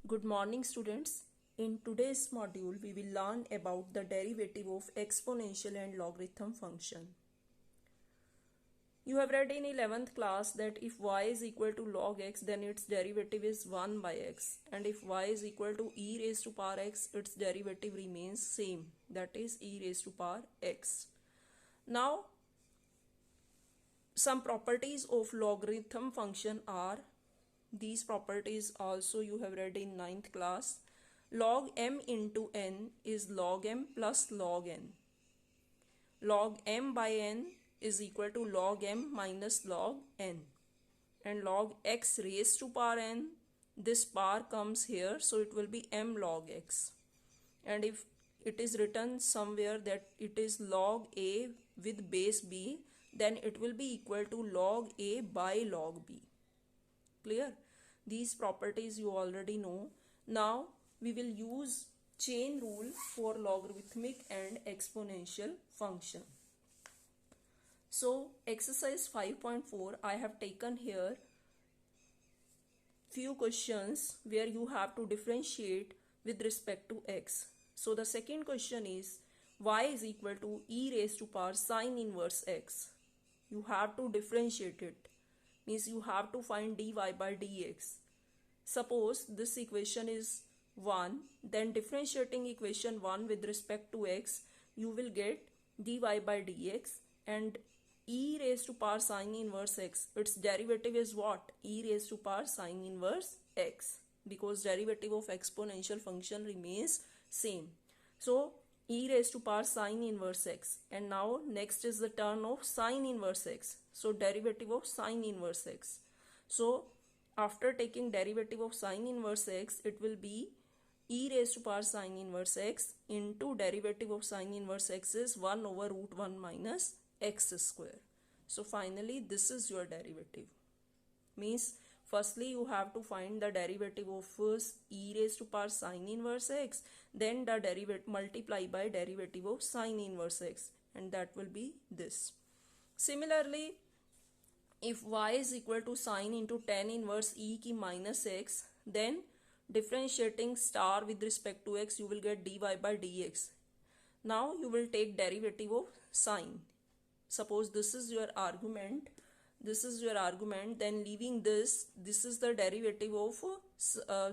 Good morning, students. In today's module, we will learn about the derivative of exponential and logarithm function. You have read in 11th class that if y is equal to log x, then its derivative is 1 by x. And if y is equal to e raised to power x, its derivative remains same, that is e raised to power x. Now, some properties of logarithm function are, these properties also you have read in 9th class. Log m into n is log m plus log n. Log m by n is equal to log m minus log n. And log x raised to power n, this power comes here, so it will be m log x. And if it is written somewhere that it is log a with base b, then it will be equal to log a by log b. Clear? These properties you already know. Now we will use chain rule for logarithmic and exponential function. So exercise 5.4, I have taken here few questions where you have to differentiate with respect to x. So the second question is y is equal to e raised to power sine inverse x. You have to differentiate it. Means you have to find dy by dx. Suppose this equation is 1, then differentiating equation 1 with respect to x, you will get dy by dx, and e raised to power sine inverse x, its derivative is what? E raised to power sine inverse x, because derivative of exponential function remains same. So e raised to power sine inverse x, and now next is the term of sine inverse x. So derivative of sine inverse x. So after taking derivative of sine inverse x, it will be e raised to power sine inverse x into derivative of sine inverse x is 1 over root 1 minus x square. So finally this is your derivative. Means firstly you have to find the derivative of first e raised to power sine inverse x, then the derivative multiply by derivative of sine inverse x, and that will be this. Similarly, if y is equal to sine into tan inverse e ki minus x, then differentiating star with respect to x, you will get dy by dx. Now you will take derivative of sine. Suppose this is your argument, then leaving this is the derivative of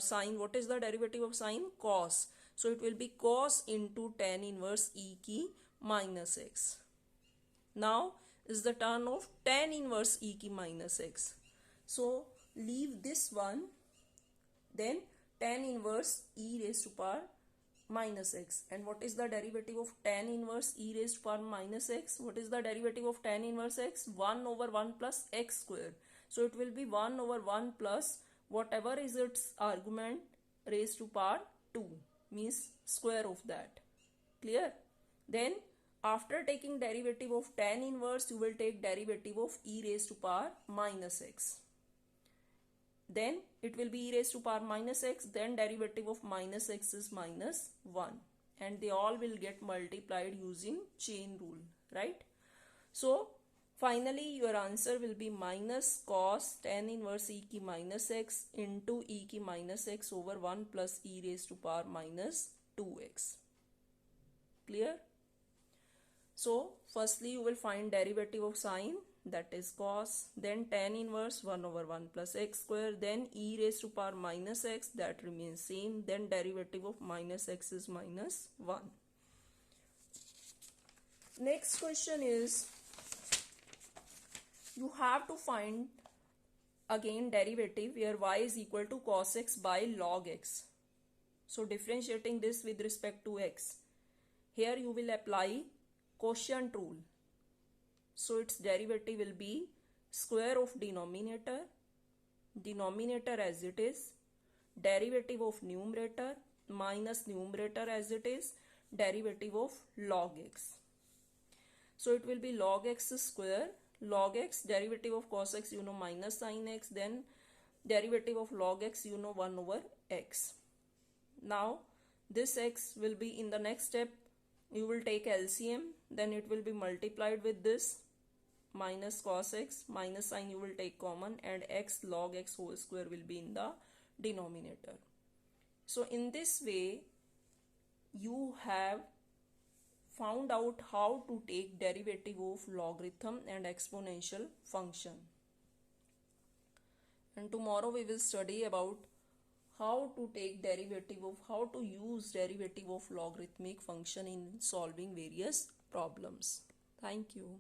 sine. What is the derivative of sine? Cos. So it will be cos into tan inverse e ki minus x. Now is the term of tan inverse e ki minus x. So leave this one, then tan inverse e raised to power minus x. And what is the derivative of tan inverse e raised to power minus x? What is the derivative of tan inverse x? 1 over 1 plus x square. So it will be 1 over 1 plus whatever is its argument raised to power 2, means square of that. Clear? Then after taking derivative of tan inverse, you will take derivative of e raised to power minus x. Then it will be e raised to power minus x, then derivative of minus x is minus 1. And they all will get multiplied using chain rule, right? So finally your answer will be minus cos tan inverse e ki minus x into e ki minus x over 1 plus e raised to power minus 2x. Clear? So firstly you will find derivative of sine, that is cos, then tan inverse 1 over 1 plus x square, then e raised to power minus x, that remains same, then derivative of minus x is minus 1. Next question is, you have to find again derivative where y is equal to cos x by log x. So differentiating this with respect to x, here you will apply quotient rule. So its derivative will be square of denominator as it is, derivative of numerator minus numerator as it is, derivative of log x. So it will be log x square, log x, derivative of cos x you know minus sin x, then derivative of log x you know 1 over x. Now this x will be in the next step, you will take LCM, then it will be multiplied with this minus cos x, minus sign you will take common, and x log x whole square will be in the denominator. So in this way, you have found out how to take derivative of logarithm and exponential function. And tomorrow we will study about how to take derivative of, how to use derivative of logarithmic function in solving various problems. Thank you.